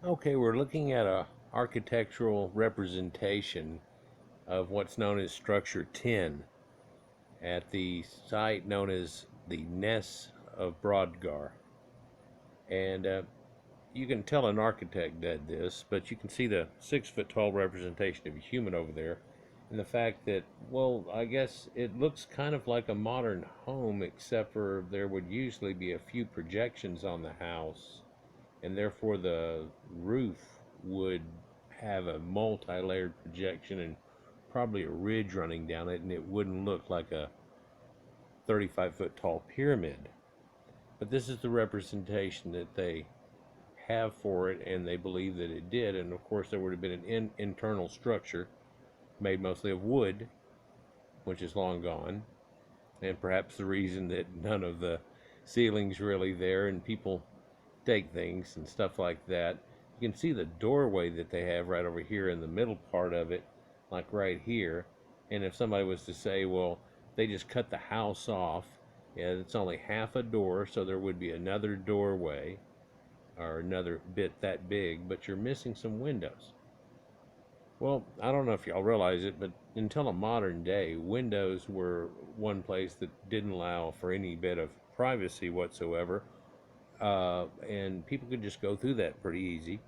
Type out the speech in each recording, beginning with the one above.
Okay, we're looking at a architectural representation of what's known as Structure 10 at the site known as the Ness of Brodgar. And you can tell an architect did this, but you can see the 6 foot tall representation of a human over there. And the fact that, well, I guess it looks kind of like a modern home, except for there would usually be a few projections on the house, and therefore the roof would have a multi-layered projection and probably a ridge running down it, and it wouldn't look like a 35-foot tall pyramid. But this is the representation that they have for it, and they believe that it did. And of course, there would have been an internal structure made mostly of wood, which is long gone, and perhaps the reason that none of the ceilings really there, and people take things and stuff like that. You can see the doorway that they have right over here in the middle part of it, like right here. And if somebody was to say, well, they just cut the house off, yeah, it's only half a door, so there would be another doorway or another bit that big, but you're missing some windows. Well, I don't know if y'all realize it, but until a modern day, windows were one place that didn't allow for any bit of privacy whatsoever, and people could just go through that pretty easy.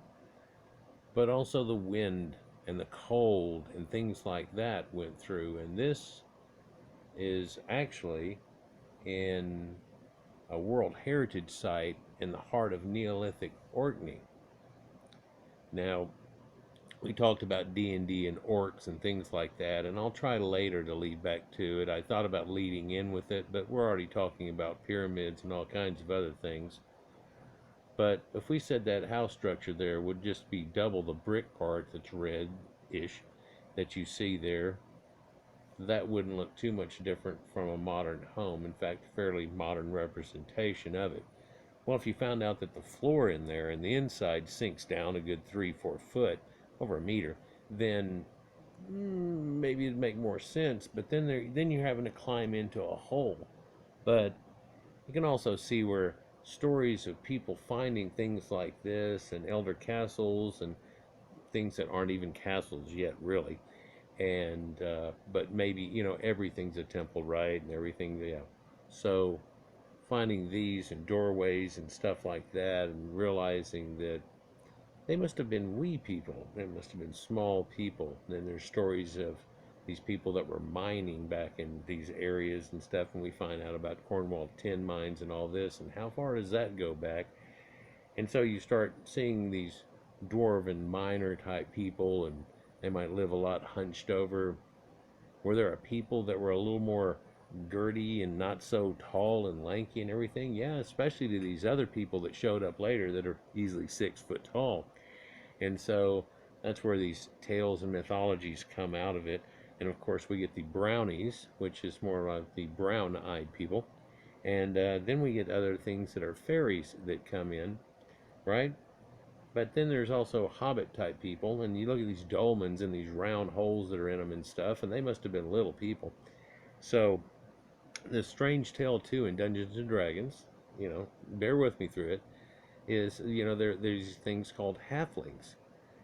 But also the wind and the cold and things like that went through, and this is actually in a World Heritage Site in the heart of Neolithic Orkney. Now, we talked about D&D and orcs and things like that, and I'll try later to lead back to it. I thought about leading in with it, but we're already talking about pyramids and all kinds of other things. But if we said that house structure there would just be double the brick part that's red-ish that you see there, that wouldn't look too much different from a modern home. In fact, a fairly modern representation of it. Well, if you found out that the floor in there and the inside sinks down a good 3-4 foot, over a meter, then maybe it'd make more sense. But then you're having to climb into a hole. But you can also see where stories of people finding things like this and elder castles and things that aren't even castles yet, really. And but maybe everything's a temple, right? And everything, yeah. So finding these and doorways and stuff like that, and realizing that they must have been wee people. They must have been small people. And then there's stories of these people that were mining back in these areas and stuff, and we find out about Cornwall tin mines and all this, and how far does that go back? And so you start seeing these dwarven miner type people, and they might live a lot hunched over. Were there a people that were a little more girty and not so tall and lanky and everything? Yeah, especially to these other people that showed up later that are easily 6 foot tall. And so that's where these tales and mythologies come out of it. And of course, we get the brownies, which is more like the brown eyed people. And then we get other things that are fairies that come in, right? But then there's also hobbit type people. And you look at these dolmens and these round holes that are in them and stuff, and they must have been little people. So, the strange tale, too, in Dungeons and Dragons, bear with me through it, is, there's things called halflings,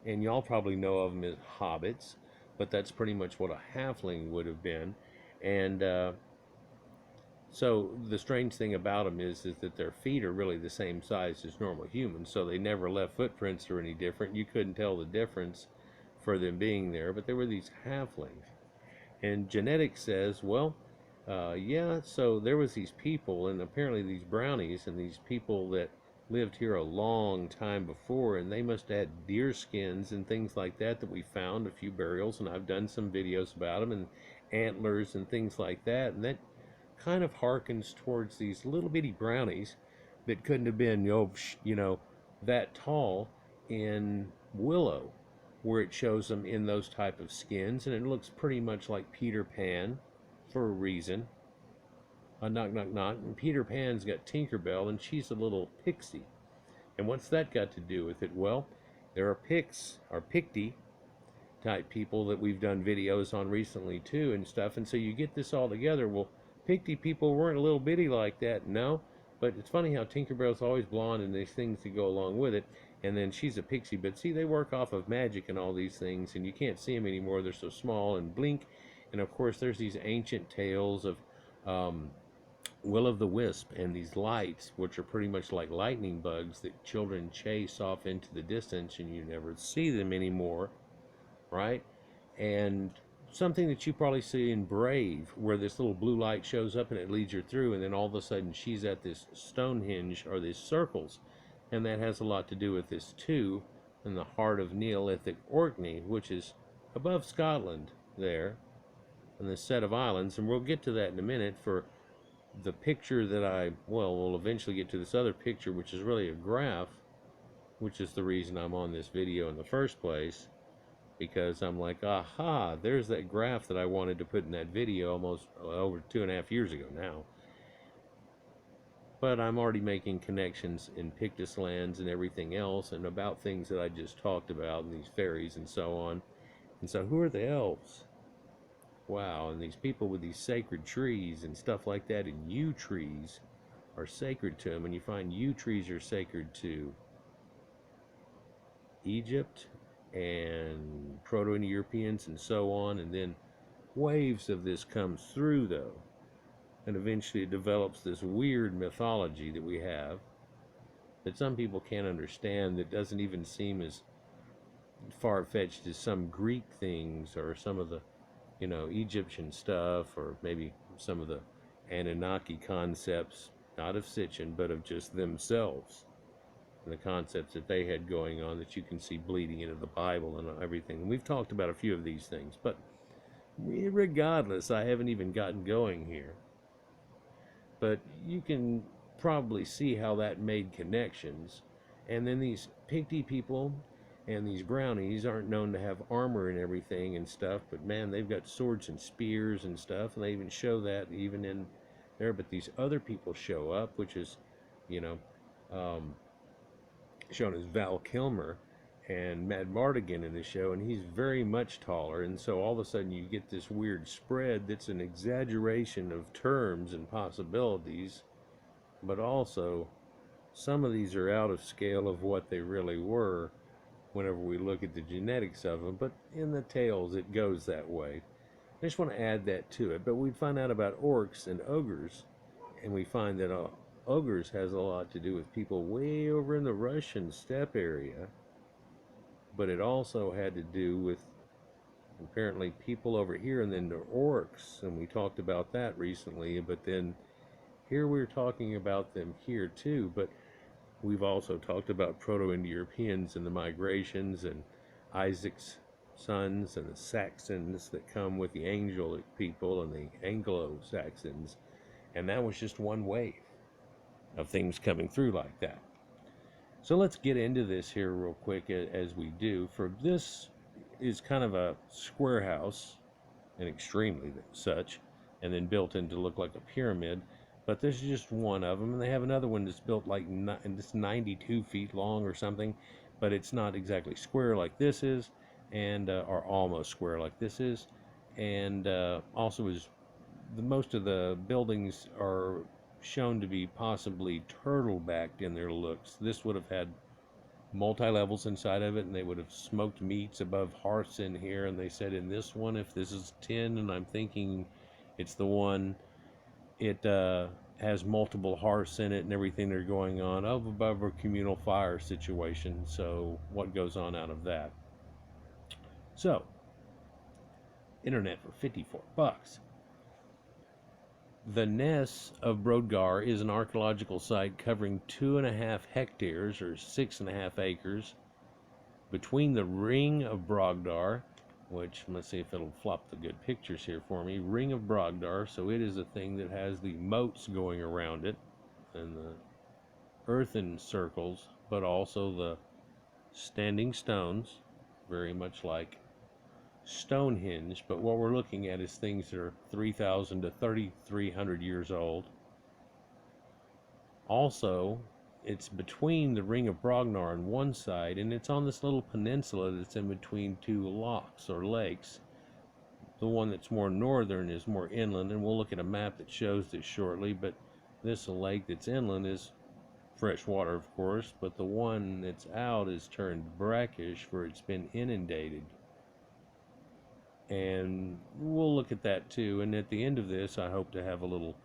and y'all probably know of them as hobbits, but that's pretty much what a halfling would have been. And so the strange thing about them is that their feet are really the same size as normal humans, so they never left footprints or any different. You couldn't tell the difference for them being there, but they were these halflings. And genetics says, well, yeah, so there was these people, and apparently these brownies and these people that lived here a long time before, and they must have had deer skins and things like that we found a few burials, and I've done some videos about them, and antlers and things like that, and that kind of harkens towards these little bitty brownies that couldn't have been that tall in Willow, where it shows them in those type of skins, and it looks pretty much like Peter Pan for a reason. Knock, knock, knock. And Peter Pan's got Tinkerbell, and she's a little pixie. And what's that got to do with it? Well, there are Picty type people that we've done videos on recently too and stuff. And so you get this all together. Well, Picty people weren't a little bitty like that, no. But it's funny how Tinkerbell's always blonde and these things that go along with it. And then she's a pixie, but see, they work off of magic and all these things, and you can't see them anymore. They're so small and blink. And of course, there's these ancient tales of um, Will of the Wisp and these lights, which are pretty much like lightning bugs that children chase off into the distance, and you never see them anymore, right? And something that you probably see in Brave, where this little blue light shows up and it leads her through, and then all of a sudden she's at this Stonehenge or these circles, and that has a lot to do with this too, in the heart of Neolithic Orkney, which is above Scotland there, in this set of islands, and we'll get to that in a minute. For the picture that we'll eventually get to this other picture, which is really a graph, which is the reason I'm on this video in the first place, because I'm like, aha, there's that graph that I wanted to put in that video almost over 2.5 years ago now. But I'm already making connections in Pictus lands and everything else, and about things that I just talked about, and these fairies and so on. And so who are the elves? Wow, and these people with these sacred trees and stuff like that, and yew trees are sacred to them, and you find yew trees are sacred to Egypt and Proto-Indo-Europeans and so on, and then waves of this comes through though, and eventually it develops this weird mythology that we have that some people can't understand, that doesn't even seem as far-fetched as some Greek things or some of the Egyptian stuff, or maybe some of the Anunnaki concepts, not of Sitchin, but of just themselves, and the concepts that they had going on that you can see bleeding into the Bible and everything. And we've talked about a few of these things, but regardless, I haven't even gotten going here. But you can probably see how that made connections. And then these Picty people and these brownies aren't known to have armor and everything and stuff, but man, they've got swords and spears and stuff, and they even show that even in there. But these other people show up, which is, um, shown as Val Kilmer and Mad Mardigan in the show, and he's very much taller, and so all of a sudden you get this weird spread that's an exaggeration of terms and possibilities, but also some of these are out of scale of what they really were whenever we look at the genetics of them, but in the tales it goes that way. I just want to add that to it. But we find out about orcs and ogres, and we find that ogres has a lot to do with people way over in the Russian steppe area, but it also had to do with apparently people over here, and then the orcs, and we talked about that recently. But then here we're talking about them here too, but we've also talked about Proto-Indo-Europeans and the migrations, and Isaac's sons and the Saxons that come with the Angelic people and the Anglo-Saxons, and that was just one wave of things coming through like that. So let's get into this here real quick as we do. For this is kind of a square house, and extremely such, and then built in to look like a pyramid. But this is just one of them, and they have another one that's built like it's 92 feet long or something, but it's not exactly square like this is, and or almost square like this is, and also is most of the buildings are shown to be possibly turtle-backed in their looks. This would have had multi-levels inside of it, and they would have smoked meats above hearths in here. And they said in this one, if this is 10, and I'm thinking it's the one, it has multiple hearths in it and everything they're going on above a communal fire situation. So what goes on out of that? So internet for $54. The Ness of Brodgar is an archaeological site covering 2.5 hectares or 6.5 acres between the Ring of Brodgar, which, let's see if it'll flop the good pictures here for me. Ring of Brodgar, so it is a thing that has the moats going around it and the earthen circles, but also the standing stones, very much like Stonehenge. But what we're looking at is things that are 3,000 to 3,300 years old. Also, it's between the Ring of Brodgar on one side, and it's on this little peninsula that's in between two lochs or lakes. The one that's more northern is more inland, and we'll look at a map that shows this shortly, but this lake that's inland is fresh water, of course, but the one that's out is turned brackish for it's been inundated. And we'll look at that too. And at the end of this, I hope to have a little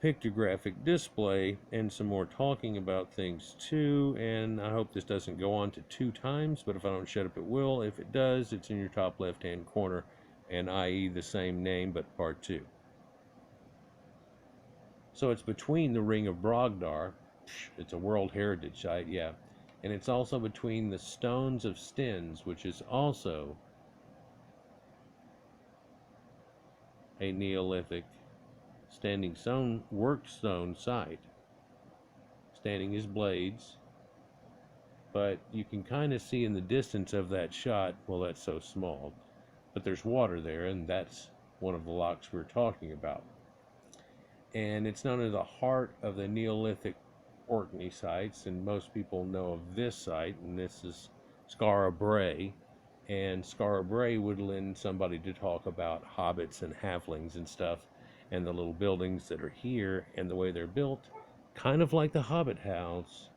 pictographic display and some more talking about things too. And I hope this doesn't go on to 2 times, but if I don't shut up, it will. If it does, it's in your top left-hand corner, and i.e. the same name, but part 2. So it's between the Ring of Brodgar, it's a World Heritage Site, yeah, and it's also between the Stones of Stens, which is also a Neolithic standing stone, worked stone site. Standing is blades, but you can kind of see in the distance of that shot, well, that's so small, but there's water there, and that's one of the locks we're talking about. And it's known as the heart of the Neolithic Orkney sites, and most people know of this site, and this is Skara Brae. And Skara Brae would lend somebody to talk about hobbits and halflings and stuff, and the little buildings that are here and the way they're built, kind of like the Hobbit house,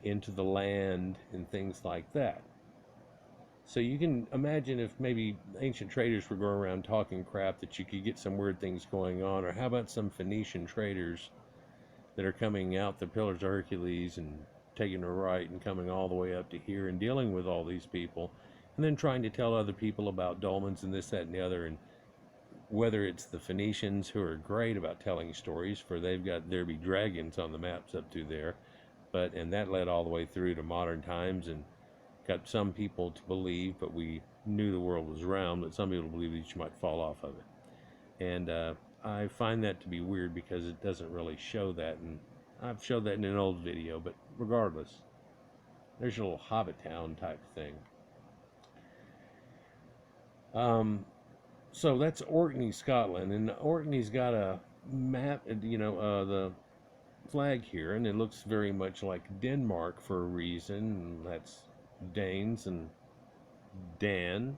into the land and things like that. So you can imagine if maybe ancient traders were going around talking crap, that you could get some weird things going on. Or how about some Phoenician traders that are coming out the Pillars of Hercules and taking a right and coming all the way up to here and dealing with all these people, and then trying to tell other people about dolmens and this, that, and the other. And whether it's the Phoenicians, who are great about telling stories, for they've got there be dragons on the maps up through there, and that led all the way through to modern times, and got some people to believe, but we knew the world was round, but some people believe that you might fall off of it. And I find that to be weird because it doesn't really show that, and I've showed that in an old video, but regardless, there's your little Hobbit town type thing. So that's Orkney, Scotland, and Orkney's got a map, the flag here, and it looks very much like Denmark for a reason, and that's Danes and Dan,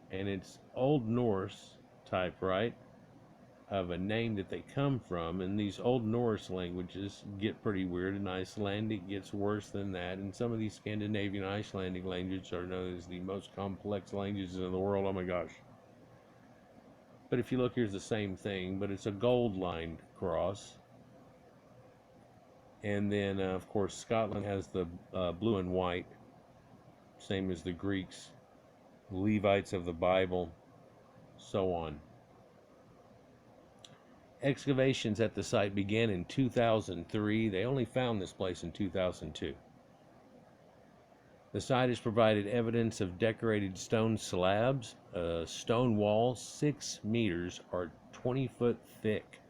and it's Old Norse type, right, of a name that they come from. And these Old Norse languages get pretty weird, and Icelandic gets worse than that, and some of these Scandinavian Icelandic languages are known as the most complex languages in the world. Oh my gosh. But if you look, here's the same thing, but it's a gold lined cross. And then, of course, Scotland has the blue and white, same as the Greeks, Levites of the Bible, so on. Excavations at the site began in 2003. They only found this place in 2002. The site has provided evidence of decorated stone slabs, stone walls 6 meters or 20 foot thick,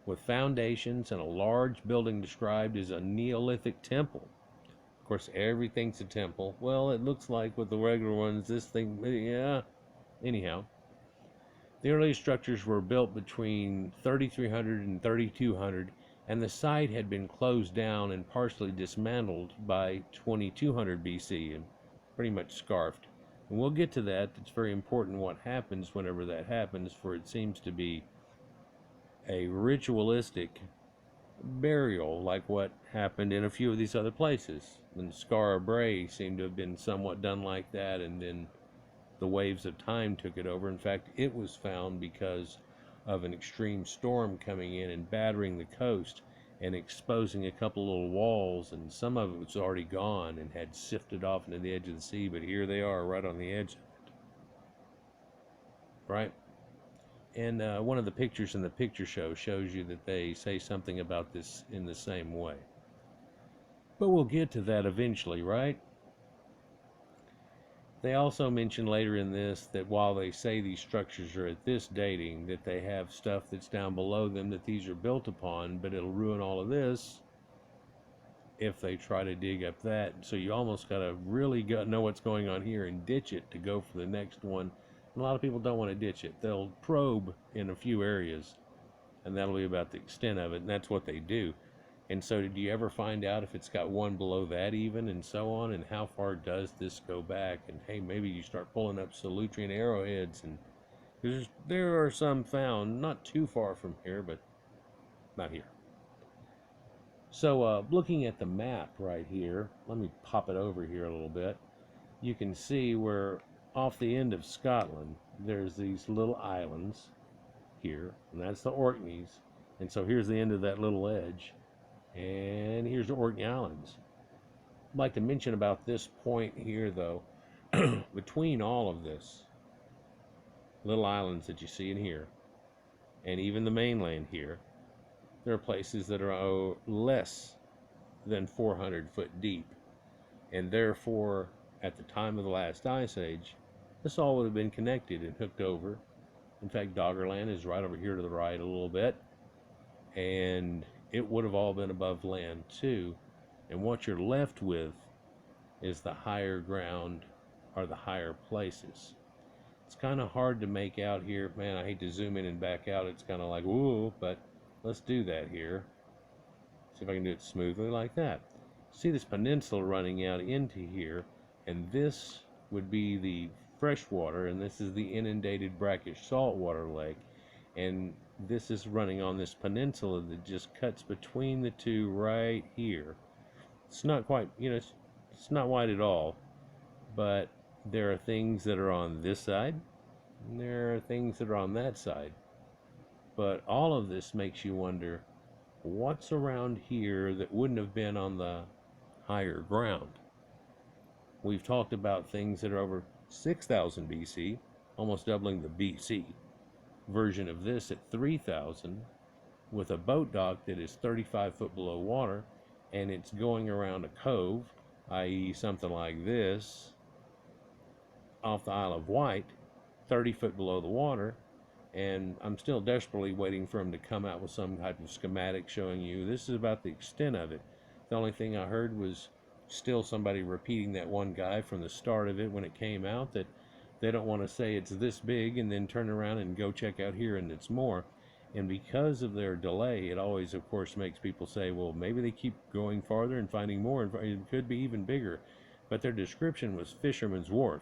with foundations, and a large building described as a Neolithic temple. Of course, everything's a temple. Well, it looks like with the regular ones, this thing, yeah. Anyhow, the earliest structures were built between 3300 and 3200, and the site had been closed down and partially dismantled by 2200 BC and pretty much scarfed. And we'll get to that. It's very important what happens whenever that happens, for it seems to be a ritualistic burial, like what happened in a few of these other places. And Skara Brae seemed to have been somewhat done like that, and then the waves of time took it over. In fact, it was found because of an extreme storm coming in and battering the coast and exposing a couple little walls, and some of it was already gone and had sifted off into the edge of the sea, but here they are right on the edge of it. Right? And one of the pictures in the picture show shows you that they say something about this in the same way. But we'll get to that eventually, right? They also mention later in this that while they say these structures are at this dating, that they have stuff that's down below them that these are built upon, but it'll ruin all of this if they try to dig up that. So you almost gotta really know what's going on here and ditch it to go for the next one. And a lot of people don't want to ditch it. They'll probe in a few areas, and that'll be about the extent of it, and that's what they do. And so did you ever find out if it's got one below that even, and so on, and how far does this go back? And hey, maybe you start pulling up Salutrian arrowheads, and there are some found not too far from here, but not here. So looking at the map right here, let me pop it over here a little bit. You can see where off the end of Scotland, there's these little islands here, and that's the Orkneys. And so here's the end of that little edge, and here's the Orkney Islands. I'd like to mention about this point here, though, between all of this, little islands that you see in here, and even the mainland here, there are places that are less than 400 foot deep, and therefore, at the time of the last ice age, this all would have been connected and hooked over. In fact, Doggerland is right over here to the right a little bit, and it would have all been above land too. And what you're left with is the higher ground or the higher places. It's kind of hard to make out here. Man, I hate to zoom in and back out. It's kind of like, whoa, but let's do that here. See if I can do it smoothly like that. See this peninsula running out into here, and this would be the freshwater, and this is the inundated brackish saltwater lake, and this is running on this peninsula that just cuts between the two right here. It's not quite, it's not wide at all, but there are things that are on this side, and there are things that are on that side. But all of this makes you wonder, what's around here that wouldn't have been on the higher ground? We've talked about things that are over 6,000 BC, almost doubling the BC version of this at 3,000, with a boat dock that is 35 foot below water, and it's going around a cove, i.e. something like this, off the Isle of Wight, 30 foot below the water. And I'm still desperately waiting for him to come out with some type of schematic showing you this is about the extent of it. The only thing I heard was still somebody repeating that one guy from the start of it when it came out, that they don't want to say it's this big and then turn around and go check out here and it's more. And because of their delay, it always, of course, makes people say, well, maybe they keep going farther and finding more, and it could be even bigger. But their description was Fisherman's Wharf.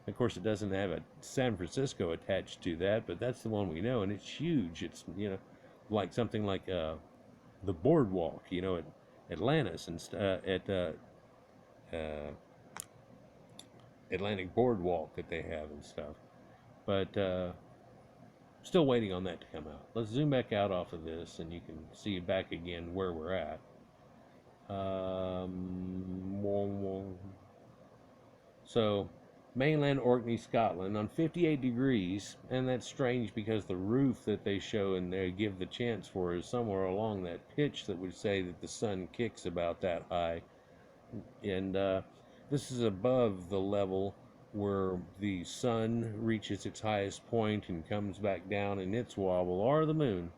Of course, it doesn't have a San Francisco attached to that, but that's the one we know, and it's huge. It's, like something like the boardwalk, at Atlantis and Atlantic Boardwalk that they have and stuff. But still waiting on that to come out. Let's zoom back out off of this, and you can see back again where we're at. So, mainland Orkney, Scotland, on 58 degrees, and that's strange because the roof that they show and they give the chance for is somewhere along that pitch that would say that the sun kicks about that high. And this is above the level where the sun reaches its highest point and comes back down in its wobble, or the moon,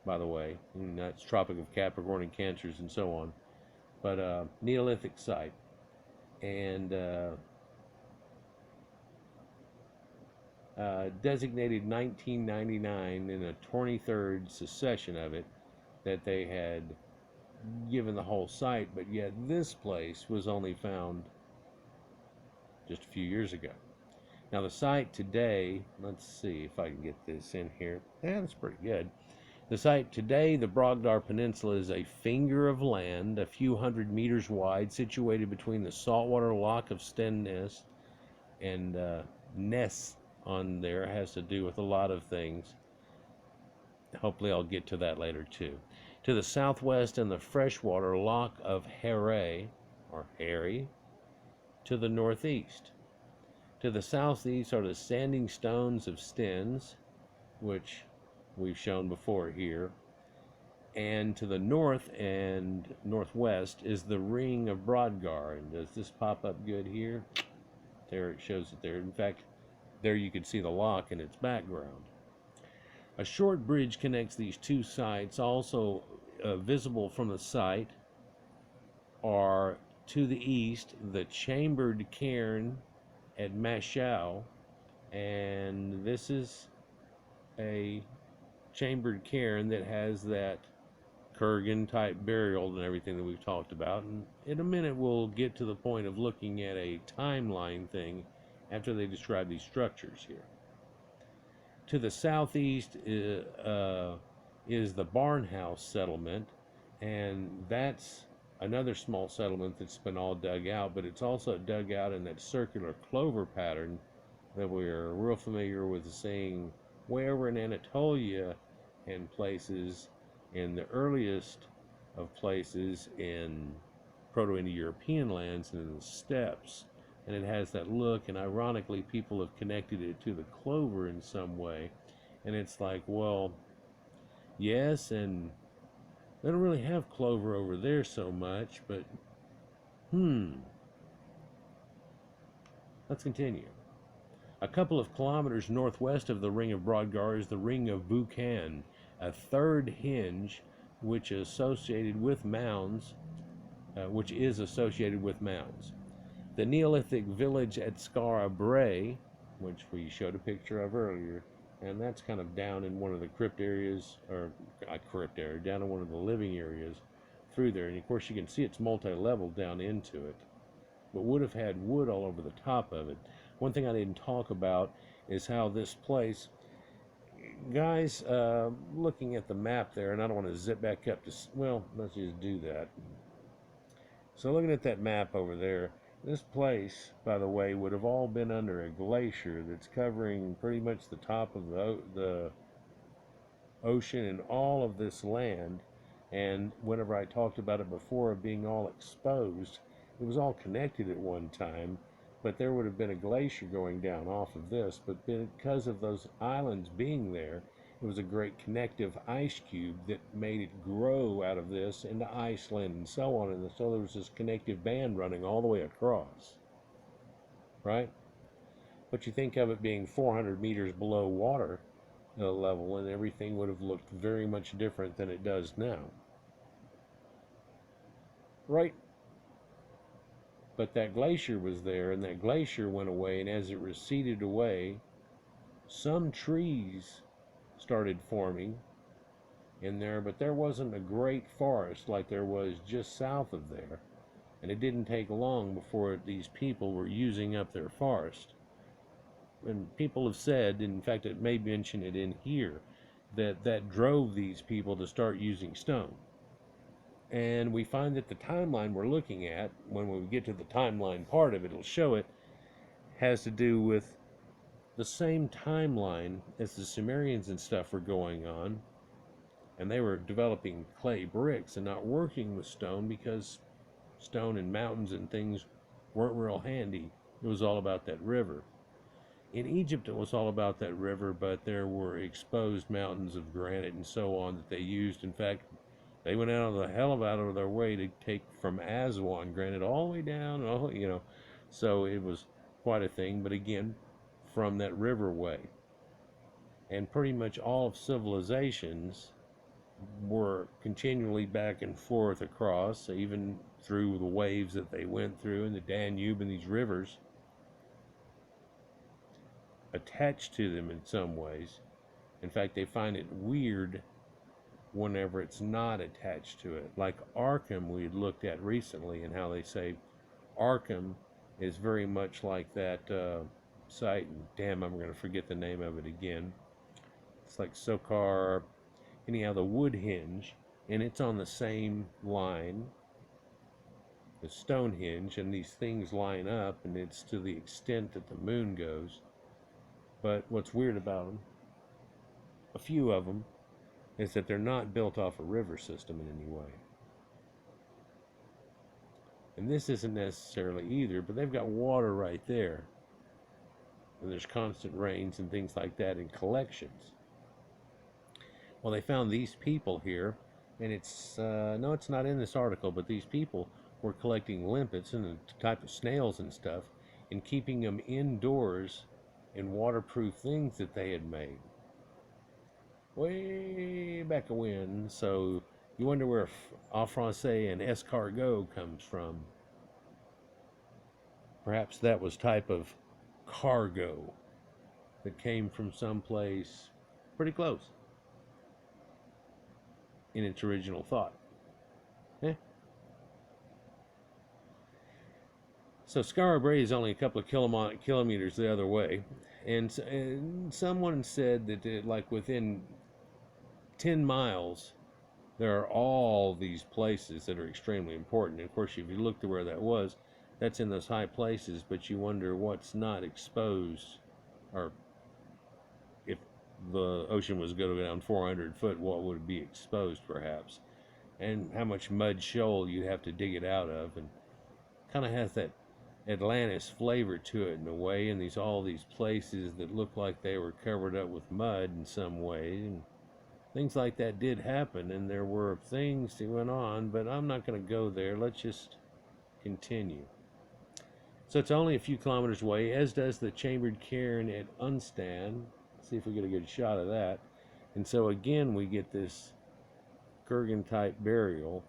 by the way, and that's Tropic of Capricorn and Cancers and so on. But Neolithic site, and designated 1999 in a 23rd secession of it, that they had given the whole site, but yet this place was only found just a few years ago. Now the site today, let's see if I can get this in here. Yeah, that's pretty good. The site today, the Brodgar Peninsula, is a finger of land, a few hundred meters wide, situated between the saltwater lock of Ness and Ness. On there has to do with a lot of things. Hopefully I'll get to that later too. To the southwest and the freshwater lock of Harry, or Harry, to the northeast. To the southeast are the standing stones of Stens, which we've shown before here. And to the north and northwest is the ring of Brodgar. And does this pop up good here? There, it shows it there. In fact, there you can see the lock in its background. A short bridge connects these two sites. Also visible from the site are, to the east, the chambered cairn at Mashau, and this is a chambered cairn that has that Kurgan type burial and everything that we've talked about. And in a minute we'll get to the point of looking at a timeline thing after they describe these structures here. To the southeast is the Barnhouse settlement, And that's another small settlement that's been all dug out, but it's also dug out in that circular clover pattern that we're real familiar with seeing way over in Anatolia and places, in the earliest of places in Proto-Indo-European lands and in the steppes. And it has that look, and ironically people have connected it to the clover in some way. And it's like, well, yes, and they don't really have clover over there so much, but let's continue. A couple of kilometers northwest of the Ring of Brodgar is the Ring of Buchan, a third hinge which is associated with mounds, The Neolithic village at Skara Brae, which we showed a picture of earlier, and that's kind of down in one of the crypt areas, or a crypt area, down in one of the living areas through there. And of course you can see it's multi-level down into it, but would have had wood all over the top of it. One thing I didn't talk about is how this place, guys, looking at the map there, and I don't want to zip back up to, well, let's just do that. So looking at that map over there, this place, by the way, would have all been under a glacier that's covering pretty much the top of the ocean and all of this land. And whenever I talked about it before of being all exposed, it was all connected at one time, but there would have been a glacier going down off of this. But because of those islands being there, it was a great connective ice cube that made it grow out of this into Iceland and so on. And so there was this connective band running all the way across, right? But you think of it being 400 meters below water level, and everything would have looked very much different than it does now, right? But that glacier was there, and that glacier went away, and as it receded away, some trees started forming in there, but there wasn't a great forest like there was just south of there. And it didn't take long before these people were using up their forest. And people have said, in fact it may mention it in here, that drove these people to start using stone. And we find that the timeline we're looking at, when we get to the timeline part of it, it'll show it, has to do with the same timeline as the Sumerians and stuff were going on. And they were developing clay bricks and not working with stone, because stone and mountains and things weren't real handy. It was all about that river. In Egypt it was all about that river, but there were exposed mountains of granite and so on that they used. In fact, they went out of their way to take from Aswan granite all the way down, so it was quite a thing. But again, from that riverway, and pretty much all of civilizations were continually back and forth across, even through the waves that they went through, and the Danube and these rivers attached to them in some ways. In fact, they find it weird whenever it's not attached to it. Like Arkham, we had looked at recently, and how they say Arkham is very much like that site, and damn, I'm going to forget the name of it again. It's like Sokar, anyhow, the wood hinge, and it's on the same line, the Stonehenge, and these things line up, and it's to the extent that the moon goes. But what's weird about them, a few of them, is that they're not built off a river system in any way. And this isn't necessarily either, but they've got water right there. And there's constant rains and things like that in collections. Well, they found these people here, and it's, no, it's not in this article, but these people were collecting limpets and a type of snails and stuff, and keeping them indoors in waterproof things that they had made way back when. So you wonder where en français and escargot comes from. Perhaps that was type of cargo that came from someplace pretty close in its original thought. So Skara Brae is only a couple of kilometers the other way, and someone said that like within 10 miles there are all these places that are extremely important. Of course, if you look to where that was, that's in those high places, but you wonder what's not exposed, or if the ocean was going to go down 400 foot, what would be exposed perhaps, and how much mud shoal you'd have to dig it out of, and kind of has that Atlantis flavor to it in a way, and all these places that look like they were covered up with mud in some way, and things like that did happen, and there were things that went on, but I'm not going to go there. Let's just continue. So it's only a few kilometers away, as does the chambered cairn at Unstand. Let's see if we get a good shot of that. And so again, we get this Kurgan type burial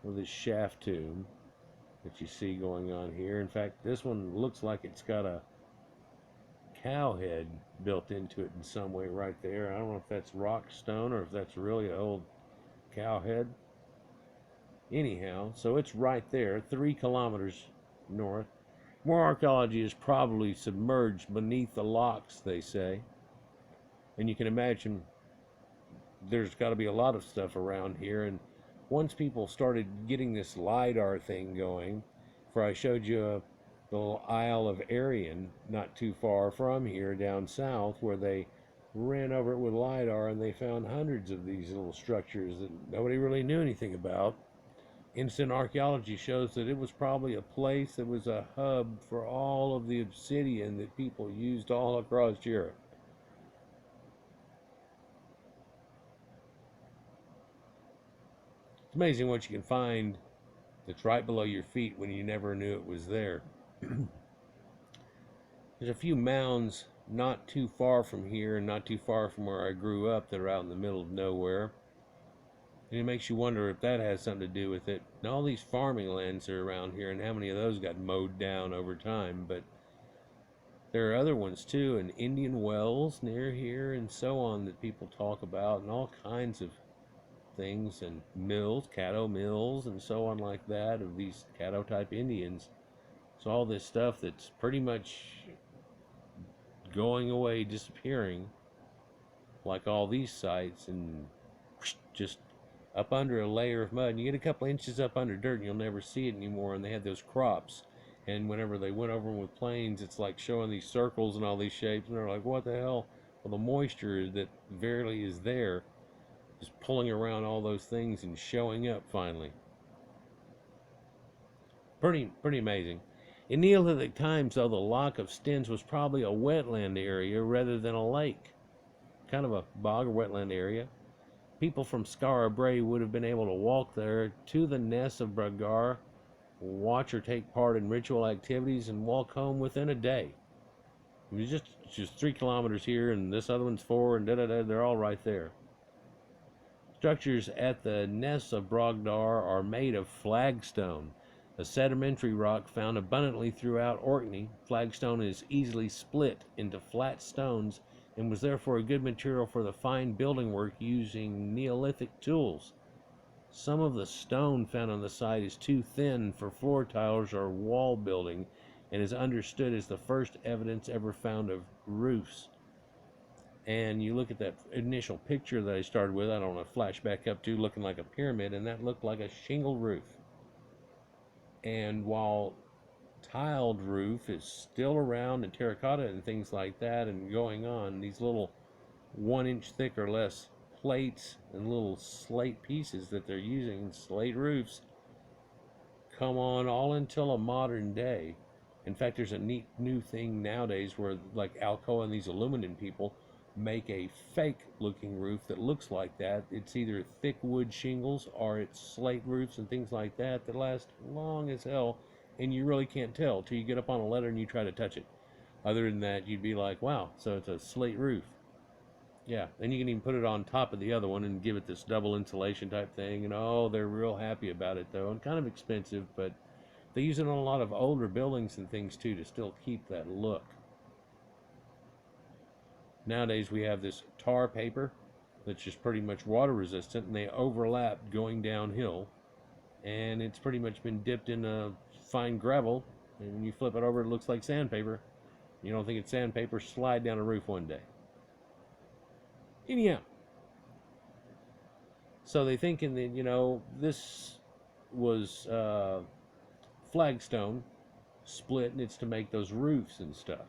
with this shaft tomb that you see going on here. In fact, this one looks like it's got a cow head built into it in some way right there. I don't know if that's rock stone or if that's really an old cow head. Anyhow, so it's right there, 3 kilometers north. More archaeology is probably submerged beneath the locks, they say. And you can imagine there's got to be a lot of stuff around here. And once people started getting this LiDAR thing going, for I showed you the little Isle of Aryan not too far from here down south, where they ran over it with LiDAR and they found hundreds of these little structures that nobody really knew anything about. Instant archaeology shows that it was probably a place that was a hub for all of the obsidian that people used all across Europe. It's amazing what you can find that's right below your feet when you never knew it was there. There's a few mounds not too far from here and not too far from where I grew up that are out in the middle of nowhere. And it makes you wonder if that has something to do with it. And all these farming lands are around here, and how many of those got mowed down over time. But there are other ones too, and Indian wells near here and so on that people talk about, and all kinds of things, and mills, Caddo mills and so on like that, of these Caddo type Indians. So all this stuff that's pretty much going away, disappearing, like all these sites, and just up under a layer of mud. And you get a couple inches up under dirt and you'll never see it anymore. And they had those crops, and whenever they went over them with planes, it's like showing these circles and all these shapes, and they're like, what the hell? Well, the moisture that verily is there is pulling around all those things and showing up finally. Pretty amazing. In Neolithic times, though, the Loch of Stins was probably a wetland area rather than a lake. Kind of a bog or wetland area. People from Skara Brae would have been able to walk there to the Ness of Brodgar, watch or take part in ritual activities, and walk home within a day. It was just 3 kilometers here, and this other one's 4, and they're all right there. Structures at the Ness of Brodgar are made of flagstone, a sedimentary rock found abundantly throughout Orkney. Flagstone is easily split into flat stones and was therefore a good material for the fine building work using Neolithic tools. Some of the stone found on the site is too thin for floor tiles or wall building, and is understood as the first evidence ever found of roofs. And you look at that initial picture that I started with, I don't know, flash back up to, looking like a pyramid, and that looked like a shingle roof. And while tiled roof is still around, and terracotta and things like that and going on, these little 1 inch thick or less plates and little slate pieces that they're using, slate roofs, come on all until a modern day. In fact, there's a neat new thing nowadays where, like Alcoa and these aluminum people make a fake looking roof that looks like that. It's either thick wood shingles or it's slate roofs and things like that that last long as hell, and you really can't tell till you get up on a ladder and you try to touch it. Other than that, you'd be like, wow, so it's a slate roof. Yeah, and you can even put it on top of the other one and give it this double insulation type thing, and oh, they're real happy about it though, and kind of expensive, but they use it on a lot of older buildings and things too to still keep that look. Nowadays we have this tar paper that's just pretty much water resistant, and they overlap going downhill, and it's pretty much been dipped in a fine gravel, and when you flip it over it looks like sandpaper. You don't think it's sandpaper, slide down a roof one day. Anyhow, So they thinking that, this was flagstone split, and it's to make those roofs and stuff.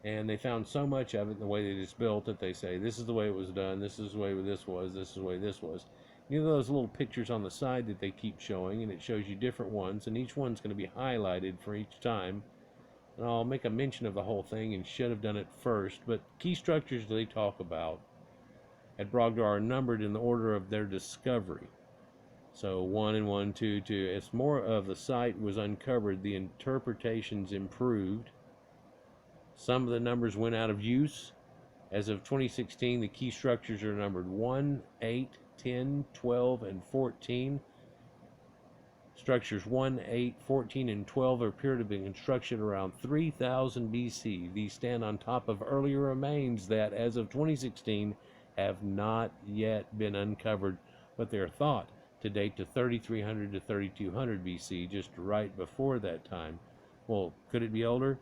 And they found so much of it in the way that it's built that they say this is the way it was done, this is the way this was, this is the way this was. Those little pictures on the side that they keep showing, and it shows you different ones, and each one's going to be highlighted for each time. And I'll make a mention of the whole thing and should have done it first, but key structures they talk about at Brodgar are numbered in the order of their discovery. So 1 and 1, 2, 2. As more of the site was uncovered, the interpretations improved. Some of the numbers went out of use. As of 2016, the key structures are numbered 1, 8, 10, 12, and 14. Structures 1, 8, 14, and 12 appear to have been constructed around 3000 BC. These stand on top of earlier remains that, as of 2016, have not yet been uncovered, but they are thought to date to 3300 to 3200 BC, just right before that time. Well, could it be older?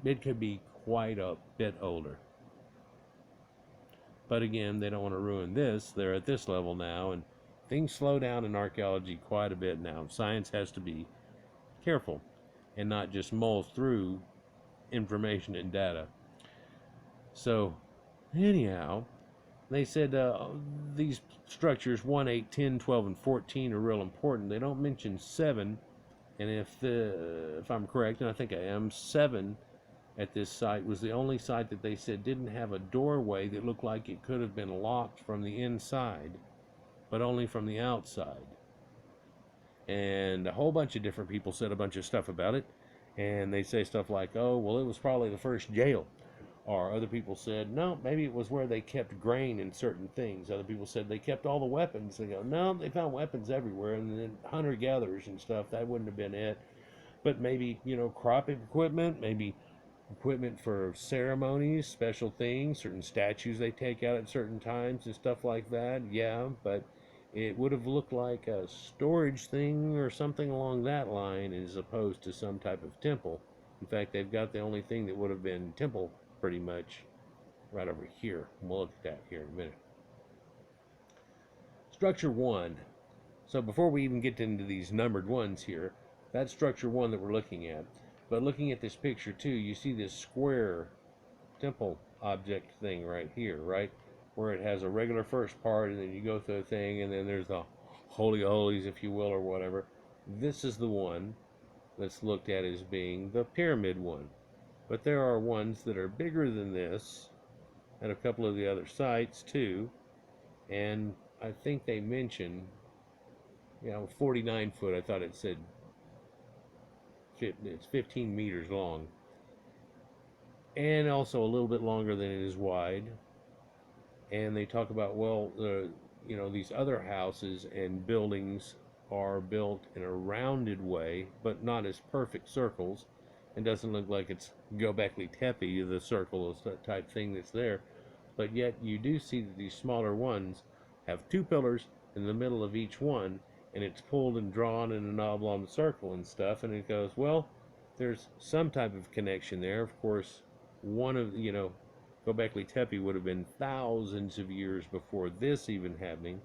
It could be quite a bit older. But again, they don't want to ruin this. They're at this level now, and things slow down in archaeology quite a bit now. Science has to be careful and not just mull through information and data. So, anyhow, they said these structures 1, 8, 10, 12, and 14 are real important. They don't mention 7, and if I'm correct, and I think I am, 7 at this site was the only site that they said didn't have a doorway that looked like it could have been locked from the inside, but only from the outside. And a whole bunch of different people said a bunch of stuff about it, and they say stuff like, oh, well, it was probably the first jail. Or other people said, no, maybe it was where they kept grain and certain things. Other people said they kept all the weapons. They go, no, they found weapons everywhere. And then hunter-gatherers and stuff, that wouldn't have been it. But maybe, cropping equipment, maybe equipment for ceremonies, special things, certain statues they take out at certain times and stuff like that. Yeah, but it would have looked like a storage thing or something along that line as opposed to some type of temple. In fact, they've got the only thing that would have been temple pretty much right over here. We'll look at that here in a minute. Structure 1. So before we even get into these numbered ones here, that's structure 1 that we're looking at. But looking at this picture too, you see this square temple object thing right here, right? Where it has a regular first part, and then you go through the thing, and then there's the Holy of Holies, if you will, or whatever. This is the one that's looked at as being the pyramid one. But there are ones that are bigger than this at a couple of the other sites too. And I think they mentioned, 49 foot. I thought it said it's 15 meters long. And also a little bit longer than it is wide. And they talk about, well, these other houses and buildings are built in a rounded way, but not as perfect circles. It doesn't look like it's Göbekli Tepe, the circle type thing that's there. But yet you do see that these smaller ones have 2 pillars in the middle of each one, and it's pulled and drawn in an oblong circle and stuff, and it goes, well, there's some type of connection there. Of course, one of, Göbekli Tepe would have been thousands of years before this even happening.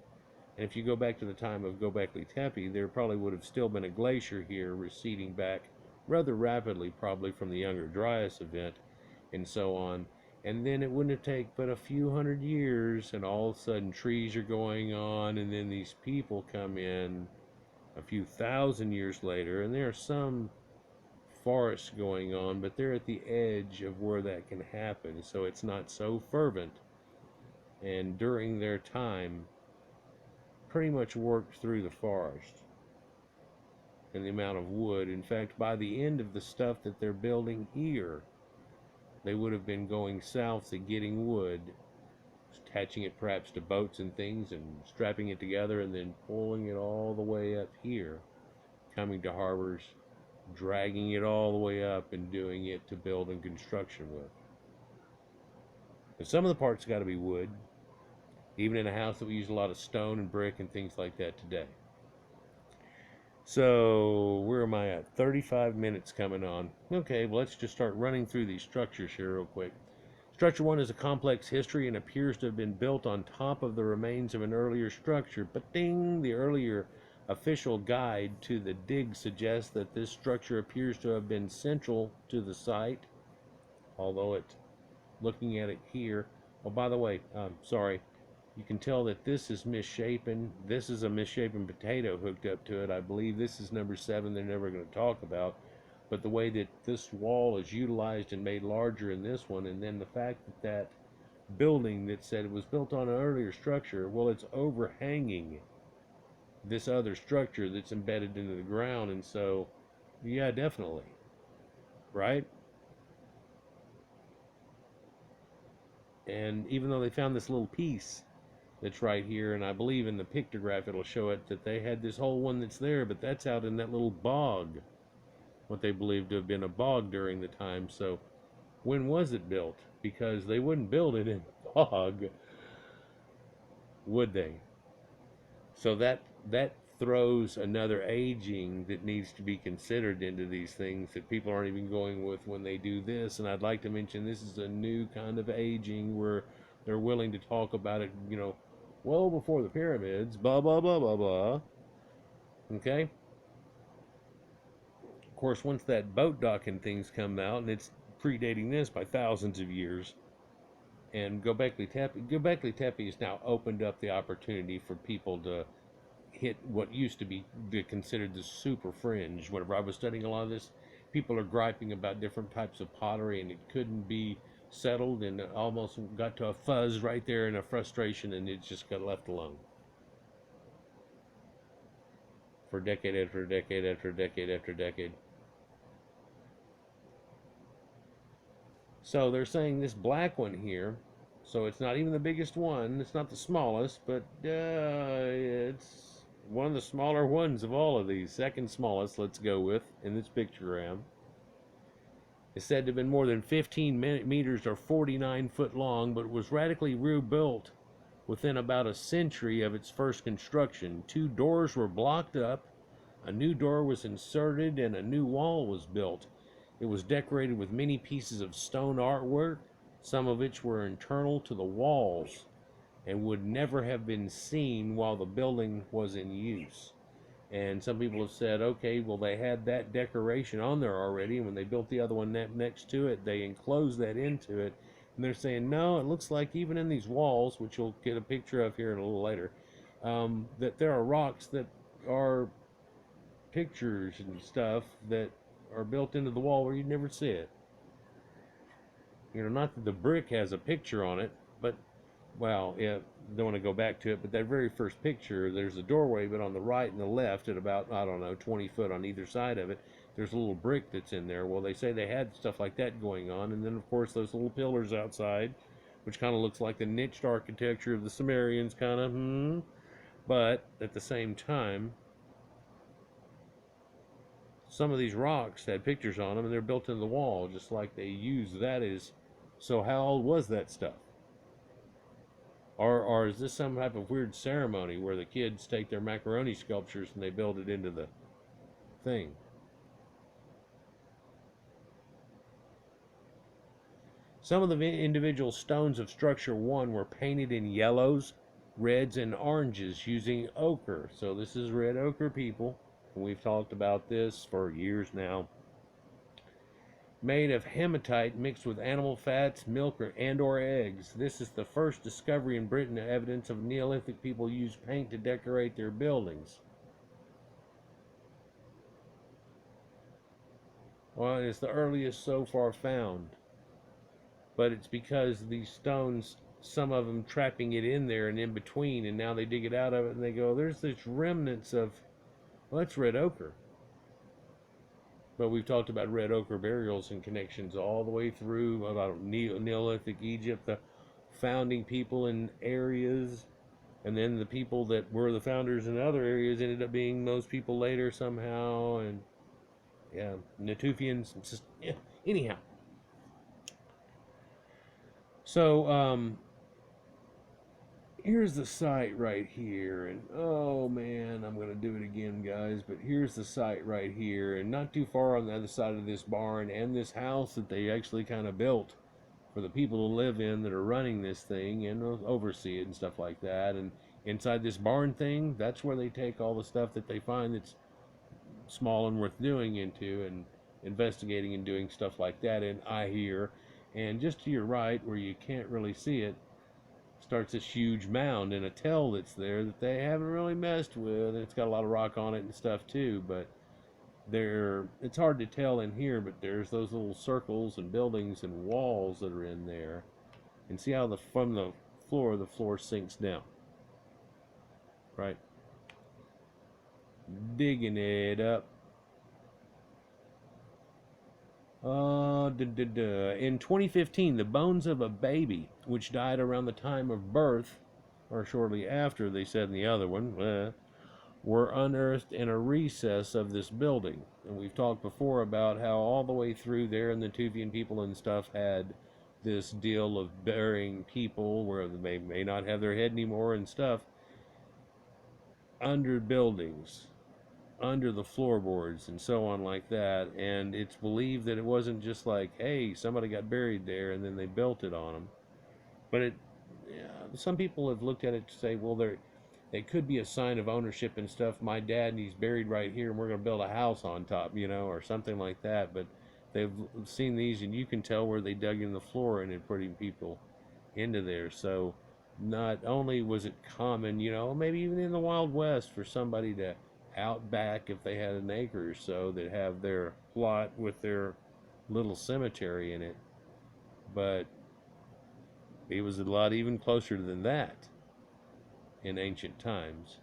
And if you go back to the time of Göbekli Tepe, there probably would have still been a glacier here receding back rather rapidly, probably from the Younger Dryas event and so on. And then it wouldn't take but a few hundred years, and all of a sudden trees are going on, and then these people come in a few thousand years later, and there are some forests going on, but they're at the edge of where that can happen, so it's not so fervent. And during their time, pretty much worked through the forest and the amount of wood. In fact, by the end of the stuff that they're building here, they would have been going south to getting wood, attaching it perhaps to boats and things, and strapping it together, and then pulling it all the way up here, coming to harbors, dragging it all the way up, and doing it to build and construction with. But some of the parts got to be wood, even in a house that we use a lot of stone and brick and things like that today. So, where am I at? 35 minutes coming on. Okay, well, let's just start running through these structures here real quick. Structure 1 is a complex history and appears to have been built on top of the remains of an earlier structure. But ding, the earlier official guide to the dig suggests that this structure appears to have been central to the site, although it's looking at it here. Oh, by the way, sorry, you can tell that this is misshapen. This is a misshapen potato hooked up to it. I believe this is number 7 they're never going to talk about. But the way that this wall is utilized and made larger in this one, and then the fact that that building that said it was built on an earlier structure, well, it's overhanging this other structure that's embedded into the ground. And so, yeah, definitely, right? And even though they found this little piece that's right here, and I believe in the pictograph it'll show it, that they had this whole one that's there, but that's out in that little bog, what they believed to have been a bog during the time. So when was it built? Because they wouldn't build it in a bog, would they? So that throws another aging that needs to be considered into these things that people aren't even going with when they do this. And I'd like to mention this is a new kind of aging where they're willing to talk about it, you know, well before the pyramids, blah, blah, blah, blah, blah. Okay? Of course, once that boat docking thing's come out, and it's predating this by thousands of years, and Göbekli Tepe has now opened up the opportunity for people to hit what used to be considered the super fringe. Whenever I was studying a lot of this, people are griping about different types of pottery, and it couldn't be settled, and it almost got to a fuzz right there and a frustration, and it just got left alone for decade after decade after decade after decade. So they're saying this black one here, so it's not even the biggest one, it's not the smallest, but it's one of the smaller ones of all of these. Second smallest, let's go with, in this pictogram. It's said to have been more than 15 meters or 49 foot long, but was radically rebuilt within about a century of its first construction. 2 doors were blocked up, a new door was inserted, and a new wall was built. It was decorated with many pieces of stone artwork, some of which were internal to the walls and would never have been seen while the building was in use. And some people have said, okay, well, they had that decoration on there already, and when they built the other one next to it, they enclosed that into it. And they're saying, no, it looks like even in these walls, which you'll get a picture of here in a little later, that there are rocks that are pictures and stuff that are built into the wall where you'd never see it. You know, not that the brick has a picture on it, but, well, yeah, don't want to go back to it, but that very first picture, there's a doorway, but on the right and the left at about, I don't know, 20 foot on either side of it, there's a little brick that's in there. Well, they say they had stuff like that going on, and then, of course, those little pillars outside, which kind of looks like the niched architecture of the Sumerians, kind of, but at the same time, some of these rocks had pictures on them, and they're built into the wall, just like they use that as. So how old was that stuff? Or is this some type of weird ceremony where the kids take their macaroni sculptures and they build it into the thing? Some of the individual stones of structure 1 were painted in yellows, reds, and oranges using ochre. So this is red ochre, people. We've talked about this for years now. Made of hematite mixed with animal fats, milk, or eggs. This is the first discovery in Britain of evidence of Neolithic people used paint to decorate their buildings. Well, it's the earliest so far found. But it's because these stones, some of them trapping it in there and in between, and now they dig it out of it and they go, there's this remnants of, well, that's red ochre. But we've talked about red ochre burials and connections all the way through about Neolithic Egypt, the founding people in areas, and then the people that were the founders in other areas ended up being those people later somehow, and yeah, Natufians, just, yeah, anyhow. So, here's the site right here, and oh man, I'm going to do it again, guys, but here's the site right here, and not too far on the other side of this barn and this house that they actually kind of built for the people to live in that are running this thing and oversee it and stuff like that. And inside this barn thing, that's where they take all the stuff that they find that's small and worth doing into, and investigating and doing stuff like that. And I hear, and just to your right where you can't really see it, starts this huge mound and a tell that's there that they haven't really messed with. And it's got a lot of rock on it and stuff too, but it's hard to tell in here, but there's those little circles and buildings and walls that are in there. And see how from the floor sinks down, right? Digging it up. In 2015, the bones of a baby, which died around the time of birth, or shortly after, they said in the other one, were unearthed in a recess of this building. And we've talked before about how all the way through there, and the Tuvian people and stuff had this deal of burying people where they may not have their head anymore and stuff under buildings, under the floorboards and so on like that. And it's believed that it wasn't just like, hey, somebody got buried there and then they built it on them, but some people have looked at it to say, well, it could be a sign of ownership and stuff. My dad, and he's buried right here, and we're going to build a house on top, or something like that. But they've seen these, and you can tell where they dug in the floor and then putting people into there. So not only was it common, maybe even in the Wild West, for somebody to out back, if they had an acre or so, that have their plot with their little cemetery in it, but it was a lot even closer than that in ancient times.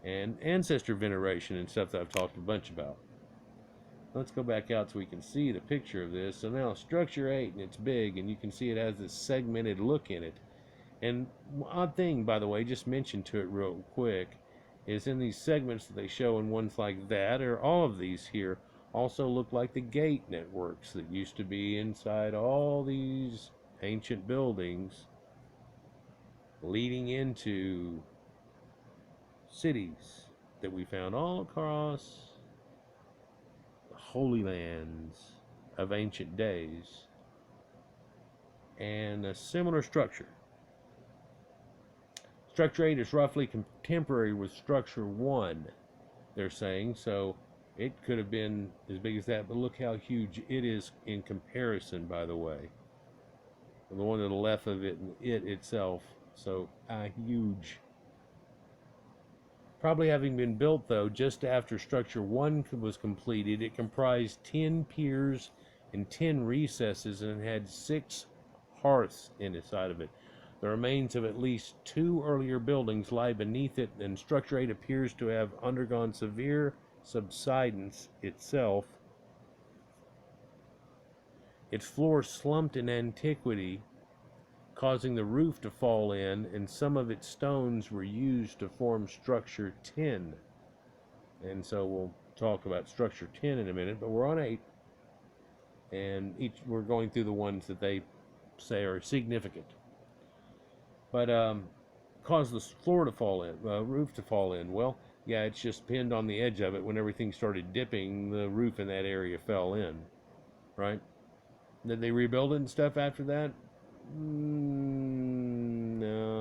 And ancestor veneration and stuff that I've talked a bunch about. Let's go back out so we can see the picture of this. So now structure 8, and it's big, and you can see it has this segmented look in it. And odd thing, by the way, just mention to it real quick, is in these segments that they show in ones like that, or all of these here, also look like the gate networks that used to be inside all these ancient buildings leading into cities that we found all across the holy lands of ancient days. And a similar structure. Structure 8 is roughly contemporary with Structure 1, they're saying, so it could have been as big as that, but look how huge it is in comparison, by the way. The one to the left of it, and it itself, so huge. Probably having been built, though, just after Structure 1 was completed, it comprised 10 piers and 10 recesses, and had 6 hearths inside of it. The remains of at least 2 earlier buildings lie beneath it, and Structure 8 appears to have undergone severe subsidence itself. Its floor slumped in antiquity, causing the roof to fall in, and some of its stones were used to form Structure 10. And so we'll talk about Structure 10 in a minute, but we're on 8. And we're going through the ones that they say are significant. But caused the floor to fall in, roof to fall in. Well, yeah, it's just pinned on the edge of it. When everything started dipping, the roof in that area fell in, right? Did they rebuild it and stuff after that? No,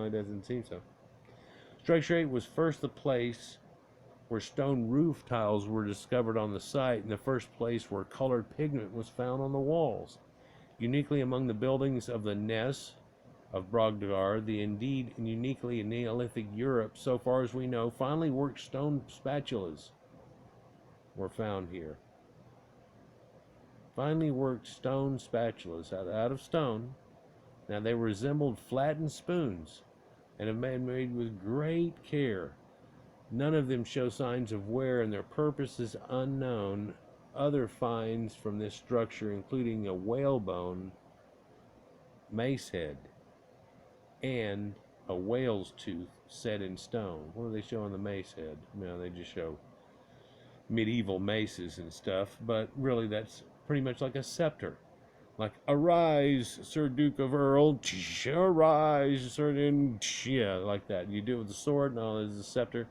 it doesn't seem so. Structure 8 was first the place where stone roof tiles were discovered on the site, and the first place where colored pigment was found on the walls. Uniquely among the buildings of the Ness of Brodgar, the indeed uniquely in Neolithic Europe, so far as we know, finely worked stone spatulas were found here. Finely worked stone spatulas out of stone. Now they resembled flattened spoons and have been made with great care. None of them show signs of wear, and their purpose is unknown. Other finds from this structure, including a whalebone, mace head, and a whale's tooth set in stone. What do they show on the mace head? They just show medieval maces and stuff, but really that's pretty much like a scepter. Like, arise, Sir Duke of Earl, arise, Sir, yeah, like that. You do it with the sword, no, there's a scepter.